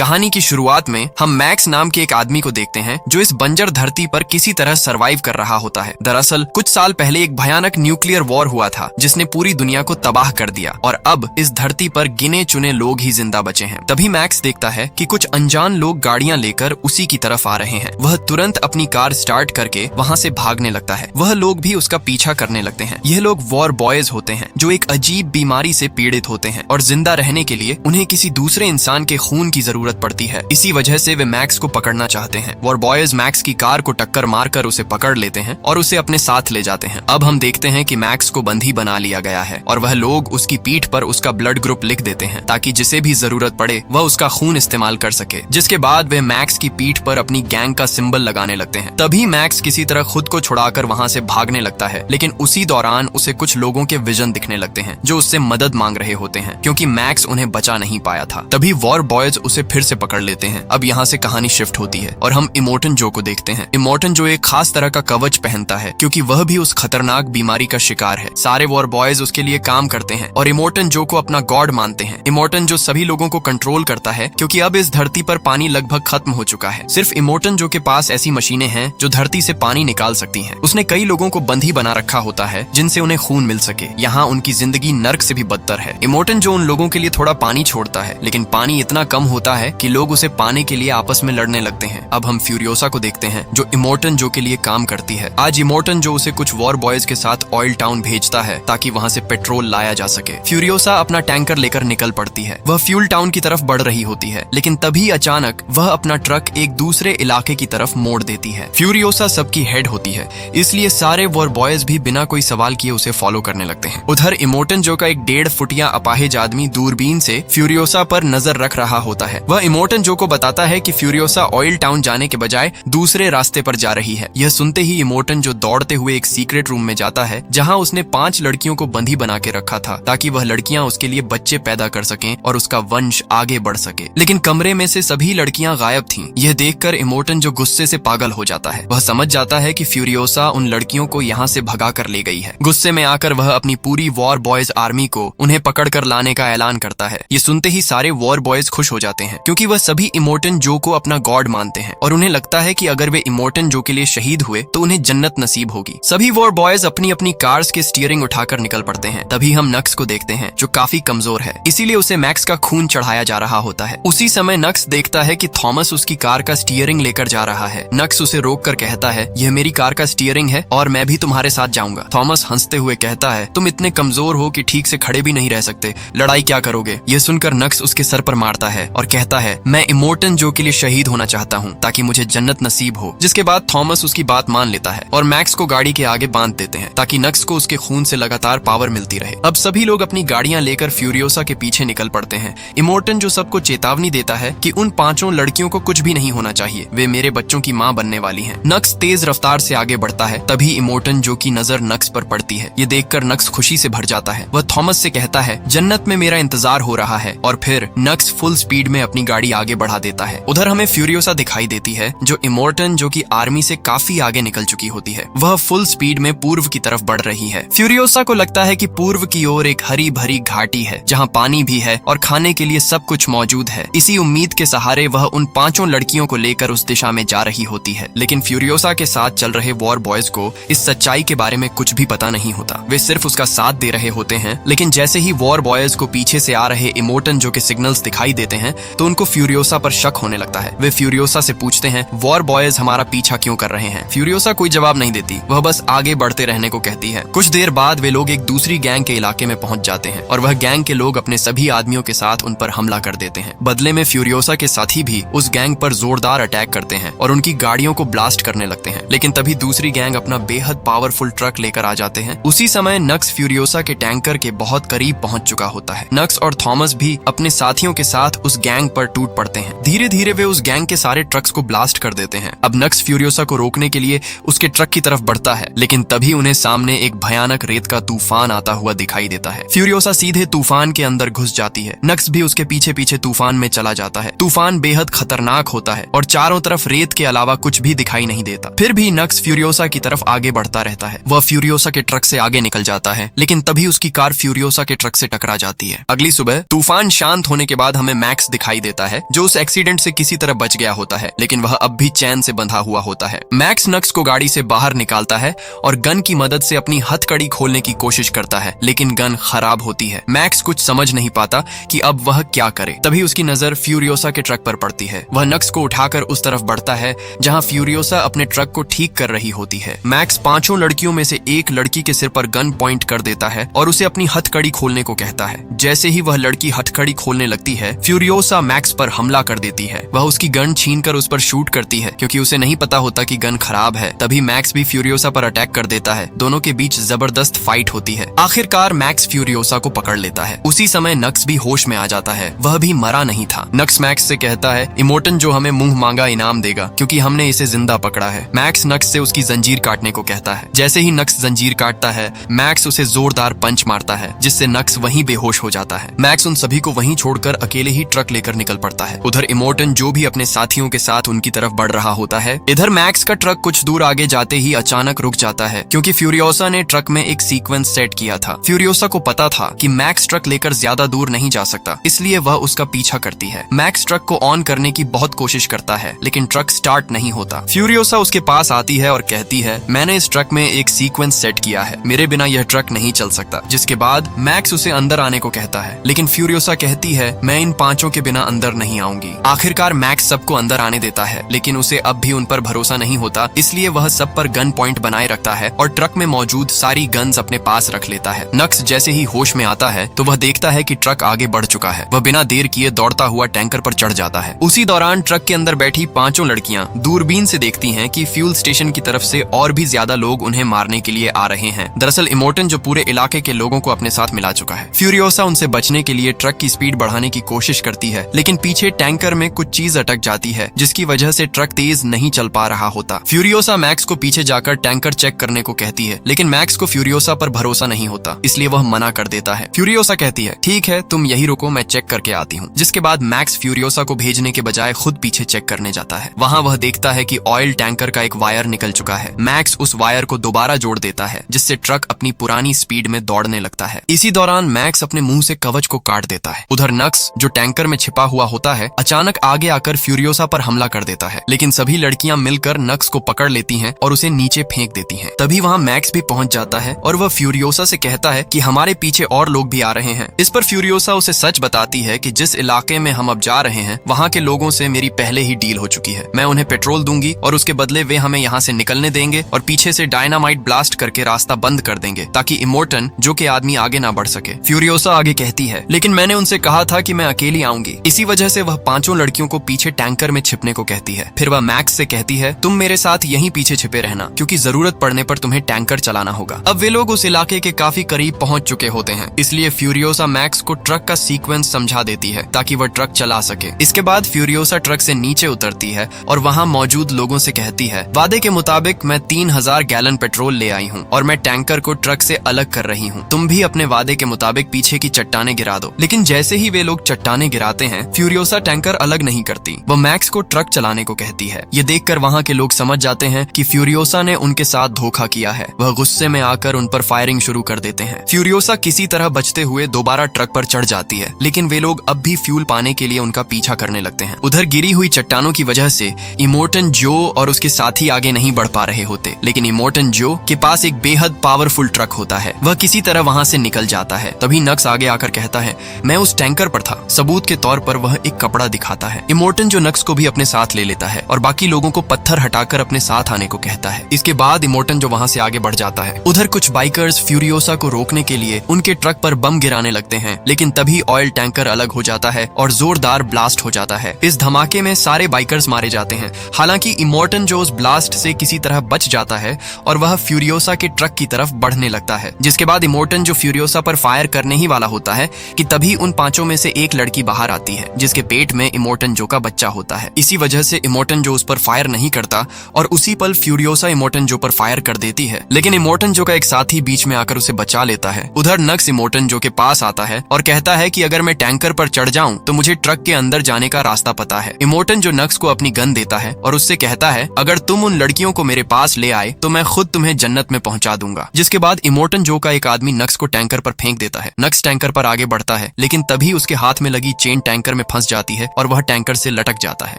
कहानी की शुरुआत में हम मैक्स नाम के एक आदमी को देखते हैं जो इस बंजर धरती पर किसी तरह सरवाइव कर रहा होता है। दरअसल कुछ साल पहले एक भयानक न्यूक्लियर वॉर हुआ था जिसने पूरी दुनिया को तबाह कर दिया और अब इस धरती पर गिने चुने लोग ही जिंदा बचे हैं। तभी मैक्स देखता है कि कुछ अनजान लोग गाड़ियां लेकर उसी की तरफ आ रहे हैं। वह तुरंत अपनी कार स्टार्ट करके वहां से भागने लगता है। वह लोग भी उसका पीछा करने लगते हैं। यह लोग वॉर बॉयज होते हैं जो एक अजीब बीमारी से पीड़ित होते हैं और जिंदा रहने के लिए उन्हें किसी दूसरे इंसान के खून की जरूरत पड़ती है। इसी वजह से वे मैक्स को पकड़ना चाहते हैं। वॉर बॉयज मैक्स की कार को टक्कर मारकर उसे पकड़ लेते हैं और उसे अपने साथ ले जाते हैं। अब हम देखते हैं कि मैक्स को बंदी बना लिया गया है और वह लोग उसकी पीठ पर उसका ब्लड ग्रुप लिख देते हैं ताकि जिसे भी जरूरत पड़े वह उसका खून इस्तेमाल कर सके। जिसके बाद वे मैक्स की पीठ पर अपनी गैंग का सिंबल लगाने लगते हैं। तभी मैक्स किसी तरह खुद को छुड़ाकर वहां से भागने लगता है, लेकिन उसी दौरान उसे कुछ लोगों के विजन दिखने लगते हैं जो उससे मदद मांग रहे होते हैं क्योंकि मैक्स उन्हें बचा नहीं पाया था। तभी वॉर बॉयज उसे फिर से पकड़ लेते हैं। अब यहाँ से कहानी शिफ्ट होती है और हम इमोर्टन जो को देखते हैं। इमोर्टन जो एक खास तरह का कवच पहनता है क्योंकि वह भी उस खतरनाक बीमारी का शिकार है। सारे वॉर बॉयज उसके लिए काम करते हैं और इमोर्टन जो को अपना गॉड मानते हैं। इमोर्टन जो सभी लोगों को कंट्रोल करता है क्योंकि अब इस धरती पर पानी लगभग खत्म हो चुका है। सिर्फ इमोर्टन जो के पास ऐसी मशीनें हैं जो धरती से पानी निकाल सकती हैं। उसने कई लोगों को बंदी बना रखा होता है जिनसे उन्हें खून मिल सके। यहाँ उनकी जिंदगी नर्क से भी बदतर है। इमोर्टन जो उन लोगों के लिए थोड़ा पानी छोड़ता है, लेकिन पानी इतना कम होता है कि लोग उसे पाने के लिए आपस में लड़ने लगते हैं। अब हम फ्यूरियोसा को देखते हैं जो इमोर्टन जो के लिए काम करती है। आज इमोर्टन जो उसे कुछ वॉर बॉयज के साथ ऑयल टाउन भेजता है ताकि वहाँ से पेट्रोल लाया जा सके। फ्यूरियोसा अपना टैंकर लेकर निकल पड़ती है। वह फ्यूल टाउन की तरफ बढ़ रही होती है, लेकिन तभी अचानक वह अपना ट्रक एक दूसरे इलाके की तरफ मोड़ देती है। फ्यूरियोसा सबकी हेड होती है, इसलिए सारे वॉर बॉयज भी बिना कोई सवाल किए उसे फॉलो करने लगते हैं। उधर इमोर्टन जो का एक 1.5 फुटिया अपाहिज आदमी दूरबीन से फ्यूरियोसा पर नजर रख रहा होता है। वह इमोर्टन जो को बताता है कि फ्यूरियोसा ऑयल टाउन जाने के बजाय दूसरे रास्ते पर जा रही है। यह सुनते ही इमोर्टन जो दौड़ते हुए एक सीक्रेट रूम में जाता है जहां उसने 5 लड़कियों को बंदी बना के रखा था ताकि वह लड़कियां उसके लिए बच्चे पैदा कर सकें और उसका वंश आगे बढ़ सके। लेकिन कमरे में से सभी लड़कियां गायब थीं। यह देखकर इमोर्टन जो गुस्से से पागल हो जाता है। वह समझ जाता है कि फ्यूरियोसा उन लड़कियों को यहाँ से भगा कर ले गई है। गुस्से में आकर वह अपनी पूरी वॉर बॉयज आर्मी को उन्हें पकड़ कर लाने का ऐलान करता है। ये सुनते ही सारे वॉर बॉयज खुश हो जाते हैं क्योंकि वह सभी इमोर्टन जो को अपना गॉड मानते हैं और उन्हें लगता है कि अगर वे इमोर्टन जो के लिए शहीद हुए तो उन्हें जन्नत नसीब होगी। सभी वॉर बॉयज अपनी अपनी कार्स के स्टीयरिंग उठाकर निकल पड़ते हैं। तभी हम नक्स को देखते हैं जो काफी कमजोर है, इसीलिए उसे मैक्स का खून चढ़ाया जा रहा होता है। उसी समय नक्स देखता है कि थॉमस उसकी कार का स्टीयरिंग लेकर जा रहा है। नक्स उसे रोक कर कहता है, यह मेरी कार का स्टीयरिंग है और मैं भी तुम्हारे साथ जाऊंगा। थॉमस हंसते हुए कहता है, तुम इतने कमजोर हो कि ठीक से खड़े भी नहीं रह सकते, लड़ाई क्या करोगे? यह सुनकर नक्स उसके सर पर मारता है और कहता है, मैं इमोर्टन जो के लिए शहीद होना चाहता हूँ ताकि मुझे जन्नत नसीब हो। जिसके बाद थॉमस उसकी बात मान लेता है और मैक्स को गाड़ी के आगे बांध देते हैं ताकि नक्स को उसके खून से लगातार पावर मिलती रहे। अब सभी लोग अपनी गाड़ियां लेकर फ्यूरियोसा के पीछे निकल पड़ते हैं। इमोर्टन जो सबको चेतावनी देता है कि उन 5 लड़कियों को कुछ भी नहीं होना चाहिए, वे मेरे बच्चों की माँ बनने वाली हैं। नक्स तेज रफ्तार से आगे बढ़ता है। तभी इमोर्टन जो की नजर नक्स पर पड़ती है। ये देखकर नक्स खुशी से भर जाता है। वह थॉमस से कहता है, जन्नत में मेरा इंतजार हो रहा है और फिर नक्स फुल स्पीड में अपनी गाड़ी आगे बढ़ा देता है। उधर हमें फ्यूरियोसा दिखाई देती है जो इमोर्टन जो की आर्मी से काफी आगे निकल चुकी होती है। वह फुल स्पीड में पूर्व की तरफ बढ़ रही है। फ्यूरियोसा को लगता है कि पूर्व की ओर एक हरी भरी घाटी है जहाँ पानी भी है और खाने के लिए सब कुछ मौजूद है। इसी उम्मीद के सहारे वह उन 5 लड़कियों को लेकर उस दिशा में जा रही होती है। लेकिन फ्यूरियोसा के साथ चल रहे वॉर बॉयज को इस सच्चाई के बारे में कुछ भी पता नहीं होता। वे सिर्फ उसका साथ दे रहे होते हैं। लेकिन जैसे ही वॉर बॉयज को पीछे से आ रहे इमोर्टन जो के सिग्नल्स दिखाई देते हैं तो उनको फ्यूरियोसा पर शक होने लगता है। वे फ्यूरियोसा से पूछते हैं, वॉर बॉयज हमारा पीछा क्यों कर रहे हैं? फ्यूरियोसा कोई जवाब नहीं देती, वह बस आगे बढ़ते रहने को कहती है। कुछ देर बाद वे लोग एक दूसरी गैंग के इलाके में पहुंच जाते हैं और वह गैंग के लोग अपने सभी आदमियों के साथ उन पर हमला कर देते हैं। बदले में फ्यूरियोसा के साथी भी उस गैंग पर जोरदार अटैक करते हैं और उनकी गाड़ियों को ब्लास्ट करने लगते हैं। लेकिन तभी दूसरी गैंग अपना बेहद पावरफुल ट्रक लेकर आ जाते हैं। उसी समय नक्स फ्यूरियोसा के टैंकर के बहुत करीब पहुंच चुका होता है। नक्स और थॉमस भी अपने साथियों के साथ उस गैंग पर टूट पड़ते हैं। धीरे धीरे वे उस गैंग के सारे ट्रक्स को ब्लास्ट कर देते हैं। अब नक्स फ्यूरियोसा को रोकने के लिए उसके ट्रक की तरफ बढ़ता है, लेकिन तभी उन्हें सामने एक भयानक रेत का तूफान आता हुआ दिखाई देता है। फ्यूरियोसा सीधे तूफान के अंदर घुस जाती है। नक्स भी उसके पीछे पीछे तूफान में चला जाता है। तूफान बेहद खतरनाक होता है और चारों तरफ रेत के अलावा कुछ भी दिखाई नहीं देता। फिर भी नक्स फ्यूरियोसा की तरफ आगे बढ़ता रहता है। वह फ्यूरियोसा के ट्रक से आगे निकल जाता है, लेकिन तभी उसकी कार फ्यूरियोसा के ट्रक से टकरा जाती है। अगली सुबह तूफान शांत होने के बाद हमें मैक्स दिखाई देता है, जो उस एक्सीडेंट से किसी तरह बच गया होता है, लेकिन वह अब भी चैन से बंधा हुआ होता है। मैक्स नक्स को गाड़ी से बाहर निकालता है और गन की मदद से अपनी हथकड़ी खोलने की कोशिश करता है, लेकिन गन खराब होती है। मैक्स कुछ समझ नहीं पाता कि अब वह क्या करे। तभी उसकी नजर फ्यूरियोसा के ट्रक पर पड़ती है। वह नक्स को उठाकर उस तरफ बढ़ता है जहां फ्यूरियोसा अपने ट्रक को ठीक कर रही होती है। मैक्स पांचों लड़कियों में से एक लड़की के सिर पर गन पॉइंट कर देता है और उसे अपनी हथकड़ी खोलने को कहता है। जैसे ही वह लड़की हथकड़ी खोलने लगती है, फ्यूरियोसा मैक्स पर हमला कर देती है। वह उसकी गन छीनकर उस पर शूट करती है क्योंकि उसे नहीं पता होता कि गन खराब है। तभी मैक्स भी फ्यूरियोसा पर अटैक कर देता है। दोनों के बीच जबरदस्त फाइट होती है। आखिरकार मैक्स फ्यूरियोसा को पकड़ लेता है। उसी समय नक्स भी होश में आ जाता है। वह भी मरा नहीं था। नक्स मैक्स से कहता है, इमोटन जो हमें मुंह मांगा इनाम देगा क्योंकि हमने इसे जिंदा पकड़ा है। मैक्स नक्स से उसकी जंजीर काटने को कहता है। जैसे ही नक्स जंजीर काटता है, मैक्स उसे जोरदार पंच मारता है जिससे नक्स वहीं बेहोश हो जाता है। मैक्स उन सभी को वहीं छोड़कर अकेले ही ट्रक लेकर निकल पड़ता है। उधर इमोटन जो भी अपने साथियों के साथ उनकी तरफ बढ़ रहा होता है। इधर मैक्स का ट्रक कुछ दूर आगे जाते ही अचानक रुक जाता है क्योंकि फ्यूरियोसा ने ट्रक में एक सीक्वेंस सेट किया था। फ्यूरियोसा को पता था कि मैक्स ट्रक लेकर ज्यादा दूर नहीं जा सकता, इसलिए वह उसका पीछा करती है। मैक्स ट्रक को ऑन करने की बहुत कोशिश करता है लेकिन ट्रक स्टार्ट नहीं होता। फ्यूरियोसा उसके पास आती है और कहती है, मैंने इस ट्रक में एक सीक्वेंस सेट किया है, मेरे बिना यह ट्रक नहीं चल सकता। जिसके बाद मैक्स उसे अंदर आने को कहता है, लेकिन फ्यूरियोसा कहती है, मैं इन पांचों के बिना अंदर नहीं आऊंगी। आखिरकार मैक्स सबको अंदर आने देता है, लेकिन उसे अब भी उन पर भरोसा नहीं होता, इसलिए वह सब पर गन पॉइंट बनाए रखता है और ट्रक में मौजूद सारी गन्स अपने पास रख लेता है। नक्स जैसे ही होश में आता है तो वह देखता है कि ट्रक आगे बढ़ चुका है। वह बिना देर किए दौड़ता हुआ टैंकर पर चढ़ जाता है। उसी दौरान ट्रक के अंदर बैठी पांचों लड़कियां दूरबीन से देखती हैं कि फ्यूल स्टेशन की तरफ से और भी ज्यादा लोग उन्हें मारने के लिए आ रहे हैं। दरअसल इमोटन जो पूरे इलाके के लोगों को अपने साथ मिला चुका है। फ्यूरियोसा उनसे बचने के लिए ट्रक की स्पीड बढ़ाने की कोशिश करती है, लेकिन पीछे टैंकर में कुछ चीज अटक जाती है जिसकी वजह से ट्रक तेज नहीं चल पा रहा होता। फ्यूरियोसा मैक्स को पीछे जाकर टैंकर चेक करने को कहती है, लेकिन मैक्स को फ्यूरियोसा पर भरोसा नहीं होता, इसलिए वह मना कर देता है। फ्यूरियोसा कहती है, ठीक है तुम यही रुको, मैं चेक करके आती हूँ। जिसके बाद मैक्स फ्यूरियोसा को भेजने के बजाय खुद पीछे चेक करने जाता है। वहाँ वह देखता है कि ऑयल टैंकर का एक वायर निकल चुका है। मैक्स उस वायर को दोबारा जोड़ देता है जिससे ट्रक अपनी पुरानी स्पीड में दौड़ने लगता है। इसी दौरान मैक्स अपने मुंह से कवच को काट देता है। उधर नक्स जो टैंकर में छिपा हुआ होता है अचानक आगे आकर फ्यूरियोसा पर हमला कर देता है, लेकिन सभी लड़कियां मिलकर नक्स को पकड़ लेती हैं और उसे नीचे फेंक देती हैं। तभी वहां मैक्स भी पहुंच जाता है और वह फ्यूरियोसा से कहता है कि हमारे पीछे और लोग भी आ रहे हैं। इस पर फ्यूरियोसा उसे सच बताती है कि जिस इलाके में हम अब जा रहे हैं वहां के लोगों से मेरी पहले ही डील हो चुकी है। मैं उन्हें पेट्रोल दूंगी और उसके बदले वे हमें यहाँ से निकलने देंगे और पीछे से डायनामाइट ब्लास्ट करके रास्ता बंद कर देंगे ताकि इमोटन जो के आदमी आगे ना बढ़ सके। फ्यूरियोसा आगे कहती है, लेकिन मैंने उनसे कहा था कि मैं अकेली आऊंगी। इसी वजह से वह पांचों लड़कियों को पीछे टैंकर में छिपने को कहती है। फिर वह मैक्स से कहती है, तुम मेरे साथ यहीं पीछे छिपे रहना क्योंकि जरूरत पड़ने पर तुम्हें टैंकर चलाना होगा। अब वे लोग उस इलाके के काफी करीब पहुंच चुके होते हैं, इसलिए फ्यूरियोसा मैक्स को ट्रक का सीक्वेंस समझा देती है ताकि वह ट्रक चला सके। इसके बाद फ्यूरियोसा ट्रक से नीचे उतरती है और वहां मौजूद लोगों से कहती है, वादे के मुताबिक मैं 3000 गैलन पेट्रोल ले आई हूँ और मैं टैंकर को ट्रक से अलग कर रही हूँ। तुम भी अपने वादे के मुताबिक पीछे की चट्टाने गिरा दो। लेकिन जैसे ही वे लोग चट्टाने गिराते हैं, फ्यूरियोसा टैंकर अलग नहीं करती। वह मैक्स को ट्रक चलाने को कहती है। ये देखकर वहाँ के लोग समझ जाते हैं कि फ्यूरियोसा ने उनके साथ धोखा किया है। वह गुस्से में आकर उन पर फायरिंग शुरू कर देते हैं। फ्यूरियोसा किसी तरह बचते हुए दोबारा ट्रक पर चढ़ जाती है, लेकिन वे लोग अब भी फ्यूल पाने के लिए उनका पीछा करने लगते हैं। उधर गिरी हुई चट्टानों की वजह से इमोटन जो और उसके साथी आगे नहीं बढ़ पा रहे होते, लेकिन इमोटन जो के पास एक बेहद पावरफुल ट्रक होता है। वह किसी तरह वहां से निकल जाता है। तभी नक्स आगे आकर कहता है, मैं उस टैंकर पर था। सबूत के तौर पर वह एक कपड़ा दिखाता है। इमोटन जो नक्स को भी अपने साथ ले लेता है और बाकी लोगों को पत्थर हटाकर अपने साथ आने को कहता है। इसके बाद इमोटन जो वहां से आगे बढ़ जाता है। उधर कुछ बाइकर्स फ्यूरियोसा को रोकने के लिए उनके ट्रक पर बम गिराने लगते हैं, लेकिन तभी ऑयल टैंकर अलग हो जाता है और जोरदार ब्लास्ट हो जाता है। इस धमाके में सारे बाइकर्स मारे जाते हैं। हालांकि इमोटन जो उस ब्लास्ट से किसी तरह बच जाता है और वह फ्यूरियोसा के ट्रक की तरफ बढ़ने लगता है। जिसके बाद इमोटन जो फ्यूरियोसा पर फायर करने ही वाला होता है कि तभी उन पांचों में से एक लड़की बाहर आती है जिसके पेट में इमोटन जो का बच्चा होता है। इसी वजह से इमोटन जो उस पर फायर नहीं करता और उसी पल फ्यूरियोसा इमोटन जो पर फायर कर देती है, लेकिन इमोटन जो का एक साथी बीच में आकर उसे बचा लेता है। उधर नक्स इमोटन जो के पास आता है और कहता है कि अगर मैं टैंकर पर चढ़ जाऊं तो मुझे ट्रक के अंदर जाने का रास्ता पता है। इमोटन जो नक्स को अपनी गन देता है और उससे कहता है, अगर तुम उन लड़कियों को मेरे पास ले आए तो मैं खुद तुम्हें जन्नत में पहुंचा दूंगा। जिसके बाद इमोटन जो का एक आदमी नक्स को टैंकर पर फेंक देता है। नक्स टैंकर पर आगे बढ़ता है, लेकिन तभी उसके हाथ में लगी चेन टैंकर में फंस जाती है और वह टैंकर से लटक जाता है।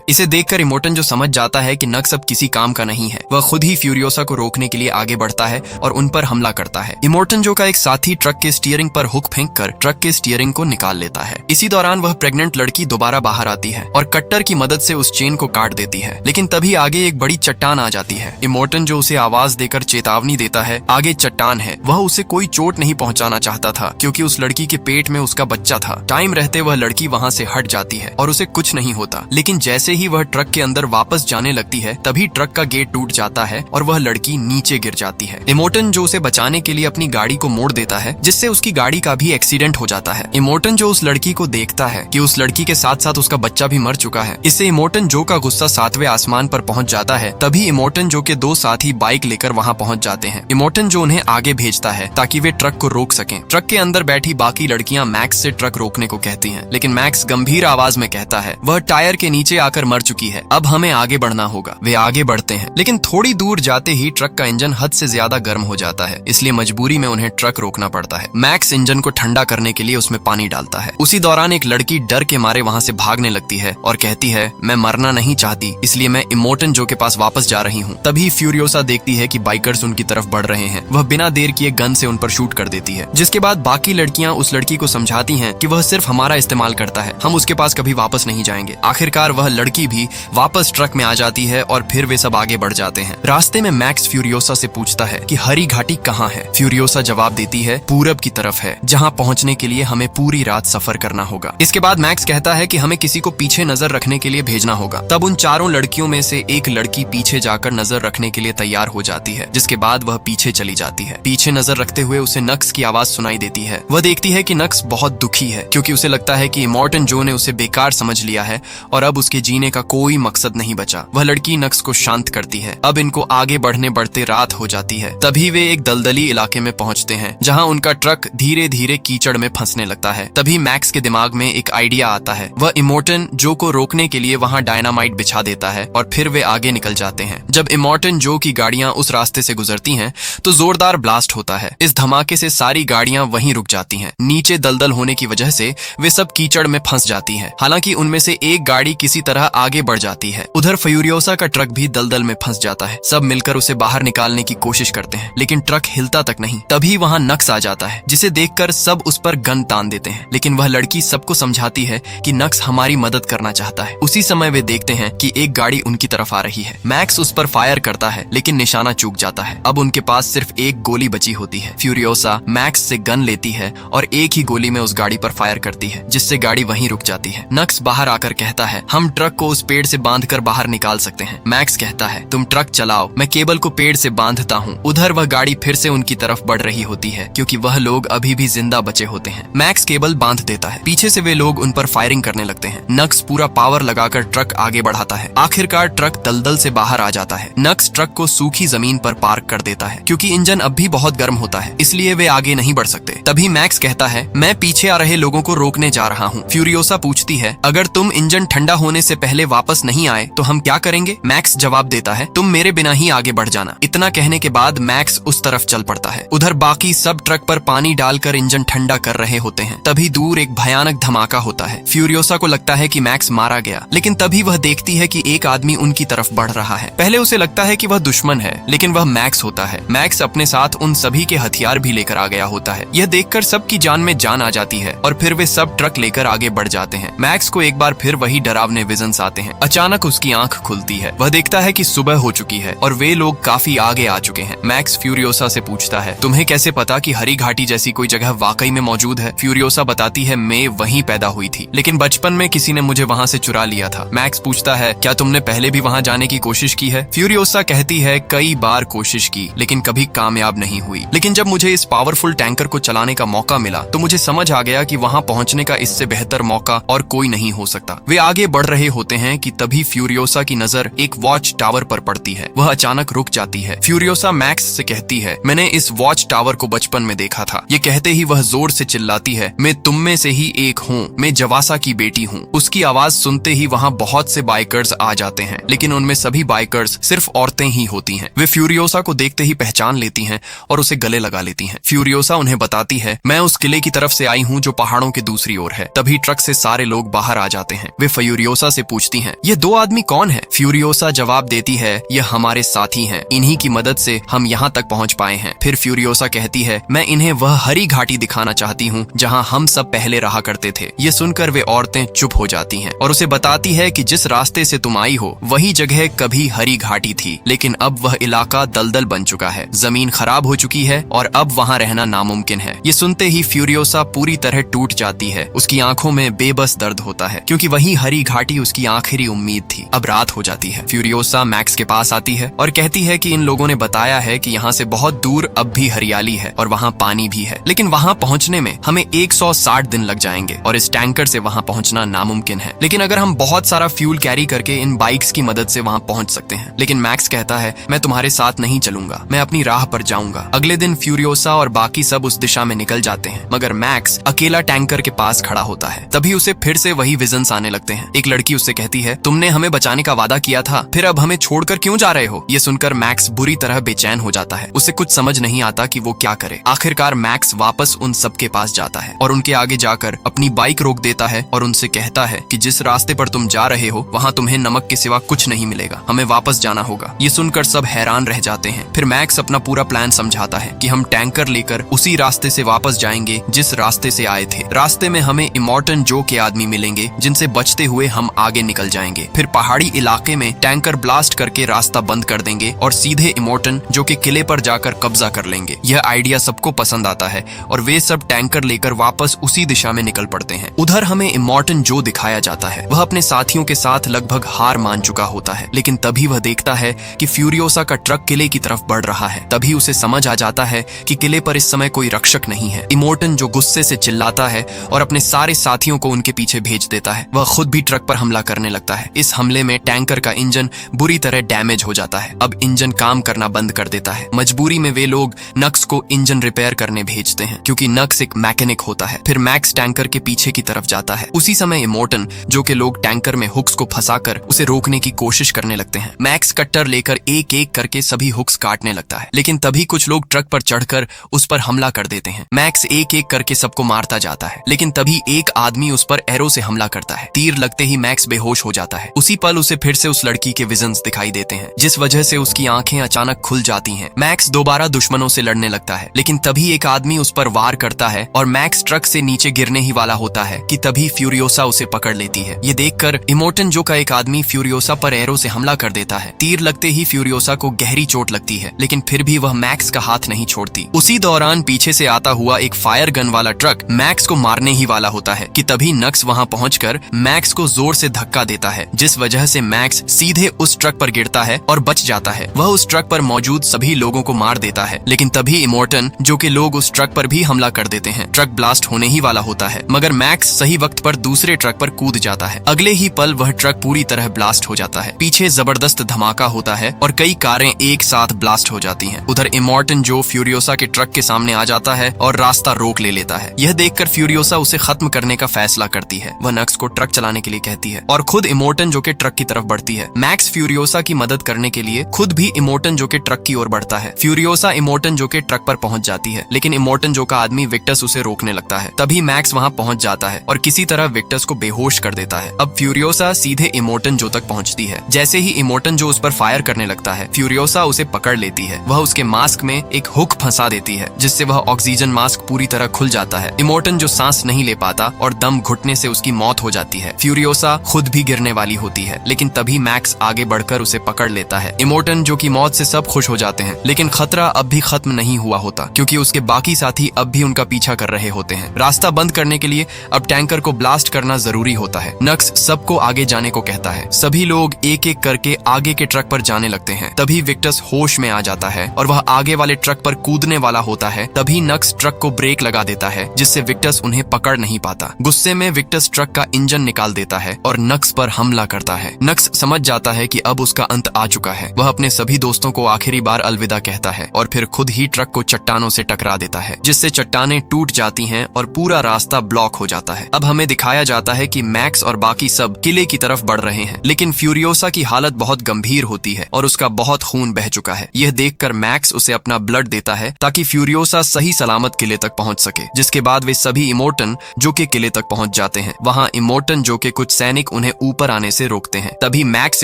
इसे देखकर इमोर्टन जो समझ जाता है कि नक्स अब किसी काम का नहीं है, वह खुद ही फ्यूरियोसा को रोकने के लिए आगे बढ़ता है और उन पर हमला करता है। इमोर्टन जो का एक साथी ट्रक के स्टीयरिंग पर हुक फेंक कर ट्रक के स्टीयरिंग को निकाल लेता है। इसी दौरान वह प्रेग्नेंट लड़की दोबारा बाहर आती है और कट्टर की मदद से उस चेन को काट देती है, लेकिन तभी आगे एक बड़ी चट्टान आ जाती है। इमोर्टन जो उसे आवाज देकर चेतावनी देता है आगे चट्टान है, वह उसे कोई चोट नहीं पहुंचाना चाहता था क्योंकि उस लड़की के पेट में उसका बच्चा था। टाइम रहते वह लड़की वहां से हट जाती है और उसे कुछ नहीं होता, लेकिन जैसे ही वह ट्रक के अंदर वापस जाने लगती है तभी ट्रक का गेट टूट जाता है और वह लड़की नीचे गिर जाती है। इमोर्टन जो उसे बचाने के लिए अपनी गाड़ी को मोड़ देता है, जिससे उसकी गाड़ी का भी एक्सीडेंट हो जाता है। इमोर्टन जो उस लड़की को देखता है कि उस लड़की के साथ साथ उसका बच्चा भी मर चुका है, इससे इमोर्टन जो का गुस्सा 7वें आसमान पर पहुंच जाता है। तभी इमोर्टन जो के 2 साथी बाइक लेकर वहां पहुंच जाते हैं। इमोर्टन जो उन्हें आगे भेजता है ताकि वे ट्रक को रोक सकें। ट्रक के अंदर बैठी बाकी लड़कियां मैक्स से ट्रक रोकने को कहती हैं, लेकिन मैक्स गंभीर आवाज में कहता है वह टायर के नीचे आकर मर चुकी है, अब हमें आगे बढ़ना होगा। वे आगे बढ़ते हैं, लेकिन थोड़ी दूर जाते ही ट्रक का इंजन हद से ज्यादा गर्म हो जाता है, इसलिए मजबूरी में उन्हें ट्रक रोकना पड़ता है। मैक्स इंजन को ठंडा करने के लिए उसमें पानी डालता है। उसी दौरान एक लड़की डर के मारे वहां से भागने लगती है और कहती है मैं मरना नहीं चाहती, इसलिए मैं इमोर्टन जो के पास वापस जा रही हूँ। तभी फ्यूरियोसा देखती है कि बाइकर्स उनकी तरफ बढ़ रहे हैं, वह बिना देर किए गन से उन पर शूट कर देती है, जिसके बाद बाकी लड़कियां उस लड़की को समझाती हैं कि वह सिर्फ हमारा इस्तेमाल करता है, हम उसके पास कभी वापस नहीं जाएंगे। आखिरकार वह लड़की भी वापस ट्रक में आ जाती है और फिर वे सब आगे बढ़ जाते हैं। रास्ते में मैक्स फ्यूरियोसा से पूछता है कि हरी घाटी कहाँ है। फ्यूरियोसा जवाब देती है पूरब की तरफ है, जहाँ पहुँचने के लिए हमें पूरी रात सफर करना होगा। इसके बाद मैक्स कहता है कि हमें किसी को पीछे नजर रखने के लिए भेजना होगा। तब उन चारों लड़कियों में से एक लड़की पीछे जाकर नजर रखने के लिए तैयार हो जाती है, जिसके बाद वह पीछे चली जाती है। पीछे नजर रखते हुए उसे नक्स की आवाज सुनाई देती है। वह देखती है कि नक्स बहुत दुखी है क्योंकि उसे लगता है कि इमोर्टन जो ने उसे बेकार समझ लिया है और अब उसके जीने का कोई मकसद नहीं बचा। वह लड़की नक्स को शांत करती है। अब इनको आगे बढ़ने बढ़ते रात हो जाती है। तभी वे एक दलदली इलाके में पहुंचते हैं, जहां उनका ट्रक धीरे धीरे कीचड़ में फंसने लगता है। तभी मैक्स के दिमाग में एक आइडिया आता है। वह इमोर्टन जो को रोकने के लिए वहां डायनामाइट बिछा देता है और फिर वे आगे निकल जाते हैं। जब इमोर्टन जो की गाड़ियां उस रास्ते से गुजरती हैं, तो जोरदार ब्लास्ट होता है। इस धमाके से सारी गाड़ियां वहीं रुक जाती हैं। नीचे दलदल होने की वजह से वे सब कीचड़ में फंस जाती हैं। हालांकि उनमें से एक गाड़ी किसी तरह आगे बढ़ जाती है। उधर फ्यूरियोसा का ट्रक भी दलदल में फंस जाता है। सब मिलकर उसे बाहर निकालने की कोशिश करते हैं, लेकिन ट्रक हिलता तक नहीं। तभी वहां नक्स आ जाता है, जिसे देखकर सब उस पर गन तान देते हैं, लेकिन वह लड़की सबको समझाती है कि नक्स हमारी मदद करना चाहता है। उसी समय वे देखते हैं कि एक गाड़ी उनकी तरफ आ रही है। मैक्स उस पर फायर करता है, लेकिन निशाना चूक जाता है। अब उनके पास सिर्फ एक गोली बची होती है। फ्यूरियोसा मैक्स से गन लेती है और एक ही गोली में उस गाड़ी पर फायर करती है, जिससे गाड़ी वहीं रुक जाती है। नक्स बाहर आकर कहता है हम ट्रक को उस पेड़ से बांधकर बाहर निकाल सकते हैं। मैक्स कहता है तुम ट्रक चलाओ, मैं केबल को पेड़ से बांधता हूँ। उधर वह गाड़ी फिर से उनकी तरफ बढ़ रही होती है, क्योंकि वह लोग अभी भी जिंदा बचे होते हैं। मैक्स केबल बांध देता है। पीछे से वे लोग उन पर फायरिंग करने लगते हैं। नक्स पूरा पावर लगाकर ट्रक आगे बढ़ाता है। आखिरकार ट्रक दलदल से बाहर आ जाता है। नक्स ट्रक को सूखी जमीन पर पार्क कर देता है, क्योंकि इंजन अब भी बहुत गर्म होता है, इसलिए वे आगे नहीं बढ़ सकते। तभी मैक्स कहता है मैं पीछे आ रहे लोगों को रोकने जा रहा हूँ। फ्यूरियोसा पूछती है अगर तुम इंजन ठंडा होने से पहले वापस नहीं आए तो हम क्या करेंगे। मैक्स जवाब देता है तुम मेरे बिना ही आगे बढ़ जाना। इतना कहने के बाद मैक्स उस तरफ चल पड़ता है। उधर बाकी सब ट्रक पर पानी डालकर इंजन ठंडा कर रहे होते हैं। तभी दूर एक भयानक धमाका होता है। फ्यूरियोसा को लगता है कि मैक्स मारा गया, लेकिन तभी वह देखती है कि एक आदमी उनकी तरफ बढ़ रहा है। पहले उसे लगता है कि वह दुश्मन है, लेकिन वह मैक्स होता है। मैक्स अपने साथ उन सभी के हथियार भी लेकर आ गया होता है। यह देखकर सबकी जान में जान आ जाती है और फिर वे सब ट्रक लेकर आगे बढ़ जाते हैं। मैक्स को एक बार फिर वही डरावने विजन्स आते हैं। अचानक उसकी आंख खुलती है। वह देखता है कि सुबह हो चुकी है और वे लोग काफी आगे आ चुके हैं। मैक्स फ्यूरियोसा से पूछता है तुम्हें कैसे पता कि हरी घाटी जैसी कोई जगह वाकई में मौजूद है। फ्यूरियोसा बताती है मैं वहीं पैदा हुई थी, लेकिन बचपन में किसी ने मुझे वहां से चुरा लिया था। मैक्स पूछता है क्या तुमने पहले भी वहां जाने की कोशिश की है। फ्यूरियोसा कहती है कई बार कोशिश की, लेकिन कभी कामयाब नहीं हुई। लेकिन जब मुझे इस पावरफुल टैंकर को चलाने का मौका मिला तो मुझे समझ आ गया कि वहां पहुंचने का इससे बेहतर मौका और कोई नहीं हो सकता। वे आगे बढ़ रहे होते हैं कि तभी फ्यूरियोसा की नजर एक वॉच टावर पर पड़ती है। वह अचानक रुक जाती है। फ्यूरियोसा मैक्स से कहती है मैंने इस वॉच टावर को बचपन में देखा था। ये कहते ही वह जोर से चिल्लाती है मैं तुम में से ही एक हूँ, मैं जवासा की बेटी हूँ। उसकी आवाज सुनते ही वहाँ बहुत से बाइकर्स आ जाते हैं, लेकिन उनमें सभी बाइकर्स सिर्फ औरतें ही होती हैं। वे फ्यूरियोसा को देखते ही पहचान लेती हैं और उसे गले लगा लेती हैं। फ्यूरियोसा उन्हें बताती है मैं उस किले की तरफ से आई हूँ जो पहाड़ों के दूसरी ओर है। तभी ट्रक से सारे लोग बाहर आ जाते हैं। वे फ्यूरियोसा से पूछती हैं, ये दो आदमी कौन है? फ्यूरियोसा जवाब देती है, ये हमारे साथी हैं, इन्हीं की मदद से हम यहाँ तक पहुँच पाए हैं। फिर फ्यूरियोसा कहती है, मैं इन्हें वह हरी घाटी दिखाना चाहती हूँ जहाँ हम सब पहले रहा करते थे। ये सुनकर वे औरतें चुप हो जाती हैं और उसे बताती है कि जिस रास्ते से तुम आई हो वही जगह कभी हरी घाटी थी, लेकिन अब वह इलाका दलदल बन चुका है, जमीन खराब हो चुकी है और अब वहाँ रहना नामुमकिन है। ये सुनते ही फ्यूरियोसा पूरी तरह टूट जाती है। उसकी आंखों में बेबस दर्द होता है क्योंकि वही हरी घाटी उसकी आखिरी उम्मीद थी। अब रात हो जाती है। फ्यूरियोसा मैक्स के पास आती है और कहती है कि इन लोगों ने बताया है कि यहाँ से बहुत दूर अब भी हरियाली है और वहाँ पानी भी है, लेकिन वहाँ पहुँचने में हमें 160 दिन लग जाएंगे और इस टैंकर से वहाँ पहुँचना नामुमकिन है। लेकिन अगर हम बहुत सारा फ्यूल कैरी करके इन बाइक्स की मदद से वहाँ पहुँच सकते हैं। लेकिन मैक्स कहता है, मैं तुम्हारे साथ नहीं चलूंगा, मैं अपनी राह पर जाऊंगा। अगले दिन फ्यूरियोसा और बाकी सब उस दिशा में निकल जाते हैं, मगर मैक्स अकेला टैंकर के पास खड़ा होता है। तभी उसे फिर से वही विजन्स आने लगते हैं। एक लड़की उससे कहती है, तुमने हमें बचाने का वादा किया था, फिर अब हमें छोड़कर क्यों जा रहे हो? ये सुनकर मैक्स बुरी तरह बेचैन हो जाता है। उसे कुछ समझ नहीं आता कि वो क्या करे। आखिरकार मैक्स वापस उन सब के पास जाता है और उनके आगे जाकर अपनी बाइक रोक देता है और उनसे कहता है कि जिस रास्ते पर तुम जा रहे हो वहाँ तुम्हें नमक के सिवा कुछ नहीं मिलेगा, हमें वापस जाना होगा। ये सुनकर सब हैरान रह जाते हैं। फिर मैक्स अपना पूरा प्लान समझाता है कि हम टैंकर लेकर उसी रास्ते से वापस जाएंगे जिस रास्ते से आए थे। रास्ते में हमें इमॉर्टन जो के आदमी मिलेंगे जिनसे बचते हुए हम आगे निकल जाएंगे। फिर पहाड़ी इलाके में टैंकर ब्लास्ट करके रास्ता बंद कर देंगे और सीधे इमॉर्टन जो के किले पर जाकर कब्जा कर लेंगे। यह आइडिया सबको पसंद आता है और वे सब टैंकर लेकर वापस उसी दिशा में निकल पड़ते हैं। उधर हमें इमॉर्टन जो दिखाया जाता है वह अपने साथियों के साथ लगभग हार मान चुका होता है, लेकिन तभी वह देखता है कि फ्यूरियोसा का ट्रक किले की तरफ बढ़ रहा है। तभी उसे समझ आ जाता है कि किले पर इस समय कोई रक्षक नहीं है। इमॉर्टन जो गुस्से से चिल्लाता है और अपने सारे साथियों को उनके पीछे भेज देता है। वह खुद भी ट्रक पर हमला करने लगता है। इस हमले में टैंकर का इंजन बुरी तरह डैमेज हो जाता है। अब इंजन काम करना बंद कर देता है। मजबूरी में वे लोग नक्स को इंजन रिपेयर करने भेजते हैं क्योंकि नक्स एक मैकेनिक होता है। फिर मैक्स टैंकर के पीछे की तरफ जाता है। उसी समय इमॉर्टन जो के लोग टैंकर में हुक्स को फंसाकर उसे रोकने की कोशिश करने लगते हैं। मैक्स कट्टर लेकर एक एक करके सभी हुक्स काटने लगता है, लेकिन तभी कुछ लोग ट्रक पर चढ़कर उस पर हमला कर देते हैं। मैक्स एक एक करके सबको मारता जाता है, लेकिन तभी एक आदमी उस पर एरो से हमला करता है। तीर लगते ही मैक्स बेहोश हो जाता है। उसी पल उसे फिर से उस लड़की के विजन्स दिखाई देते हैं, जिस वजह से उसकी आंखें अचानक खुल जाती हैं। मैक्स दोबारा दुश्मनों से लड़ने लगता है, लेकिन तभी एक आदमी उस पर वार करता है और मैक्स ट्रक से नीचे गिरने ही वाला होता है कि तभी फ्यूरियोसा उसे पकड़ लेती है। ये देखकर इमॉर्टन जो का एक आदमी फ्यूरियोसा पर एरो से हमला कर देता है। तीर लगते ही फ्यूरियोसा को गहरी चोट लगती है, लेकिन फिर भी वह मैक्स का हाथ नहीं छोड़ती। उसी दौरान पीछे से आता हुआ एक फायर गन वाला ट्रक मैक्स को मारने ही वाला होता है कि तभी नक्स वहां पहुंचकर मैक्स को जोर से धक्का देता है, जिस वजह से मैक्स सीधे उस ट्रक पर गिरता है और बच जाता है। वह उस ट्रक पर मौजूद सभी लोगों को मार देता है, लेकिन तभी इमॉर्टन जो के लोग उस ट्रक पर भी हमला कर देते हैं। ट्रक ब्लास्ट होने ही वाला होता है, मगर मैक्स सही वक्त पर दूसरे ट्रक पर कूद जाता है। अगले ही पल वह ट्रक पूरी तरह ब्लास्ट हो जाता है। पीछे जबरदस्त धमाका होता है और कई कारें एक साथ ब्लास्ट हो जाती हैं। उधर इमॉर्टन जो फ्यूरियोसा के ट्रक के सामने आ जाता है और रास्ता रोक ले लेता है। यह देखकर फ्यूरियोसा उसे खत्म करने का फैसला करती है। वह नक्स को ट्रक चलाने के लिए कहती है और खुद इमॉर्टन जो के ट्रक की तरफ बढ़ती है। मैक्स फ्यूरियोसा की मदद करने के लिए खुद भी इमॉर्टन जो के ट्रक की ओर बढ़ता है। फ्यूरियोसा इमॉर्टन जो के ट्रक पर पहुंच जाती है, लेकिन इमॉर्टन जो का आदमी विक्टस उसे रोकने लगता है। तभी मैक्स वहां पहुंच जाता है और किसी तरह विक्टस को बेहोश कर देता है। अब फ्यूरियोसा सीधे इमॉर्टन जो तक पहुंचती है। जैसे ही इमॉर्टन जो उस पर फायर करने लगता है, फ्यूरियोसा उसे पकड़ लेती है। वह उसके मास्क में एक हुक फंसा देती है, जिससे वह ऑक्सीजन मास्क पूरी तरह खुल जाता है। इमॉर्टन जो सांस नहीं ले पाता और दम घुटने से उसकी मौत हो जाती है। फ्यूरियोसा खुद भी गिरने वाली होती है, लेकिन तभी मैक्स आगे बढ़कर उसे पकड़ लेता है। इमॉर्टन जो की मौत से सब खुश हो जाते हैं, लेकिन खतरा अब भी खत्म नहीं हुआ होता क्योंकि उसके बाकी साथी अब भी उनका पीछा कर रहे होते हैं। रास्ता बंद करने के लिए अब टैंकर को ब्लास्ट करना जरूरी होता है। नक्स सबको आगे जाने को कहता है। सभी लोग एक एक करके आगे के ट्रक पर जाने लगते हैं। तभी विक्टस होश में आ जाता है और वह आगे वाले ट्रक पर कूदने वाला होता है। तभी नक्स ट्रक को ब्रेक लगा देता है, जिससे विक्टस उन्हें पकड़ नहीं पाता। गुस्से में विक्टस ट्रक का इंजन निकाल देता है और नक्स पर हमला करता है। नक्स समझ जाता है कि अब उसका अंत आ चुका है। वह अपने सभी दोस्तों को आखिरी बार अलविदा कहता है और फिर खुद ही ट्रक को चट्टानों से टकरा देता है, जिससे चट्टानें टूट जाती हैं और पूरा रास्ता ब्लॉक हो जाता है। अब हमें दिखाया जाता है कि मैक्स और बाकी सब किले की तरफ बढ़ रहे हैं, लेकिन फ्यूरियोसा की हालत बहुत गंभीर होती है और उसका बहुत खून बह चुका है। यह देखकर मैक्स उसे अपना ब्लड देता है ताकि फ्यूरियोसा सही सलामत किले तक पहुंच सके, जिसके बाद वे सभी इमॉर्टन जो के किले तक पहुंच पहुंच जाते हैं। वहां इमोर्टन जो कि कुछ सैनिक उन्हें ऊपर आने से रोकते हैं। तभी मैक्स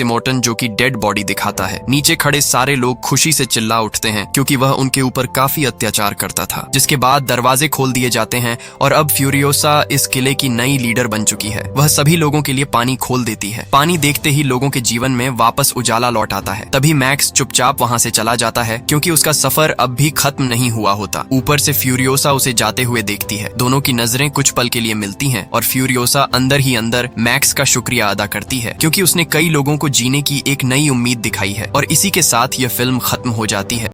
इमोर्टन जो कि डेड बॉडी दिखाता है। नीचे खड़े सारे लोग खुशी से चिल्ला उठते हैं क्योंकि वह उनके ऊपर काफी अत्याचार करता था। जिसके बाद दरवाजे खोल दिए जाते हैं और अब फ्यूरियोसा इस किले की नई लीडर बन चुकी है। वह सभी लोगों के लिए पानी खोल देती है। पानी देखते ही लोगों के जीवन में वापस उजाला लौट आता है। तभी मैक्स चुपचाप वहां से चला जाता है क्योंकि उसका सफर अब भी खत्म नहीं हुआ होता। ऊपर से फ्यूरियोसा उसे जाते हुए देखती है। दोनों की नजरें कुछ पल के लिए मिलती हैं और फ्यूरियोसा अंदर ही अंदर मैक्स का शुक्रिया अदा करती है क्योंकि उसने कई लोगों को जीने की एक नई उम्मीद दिखाई है। और इसी के साथ यह फिल्म खत्म हो जाती है।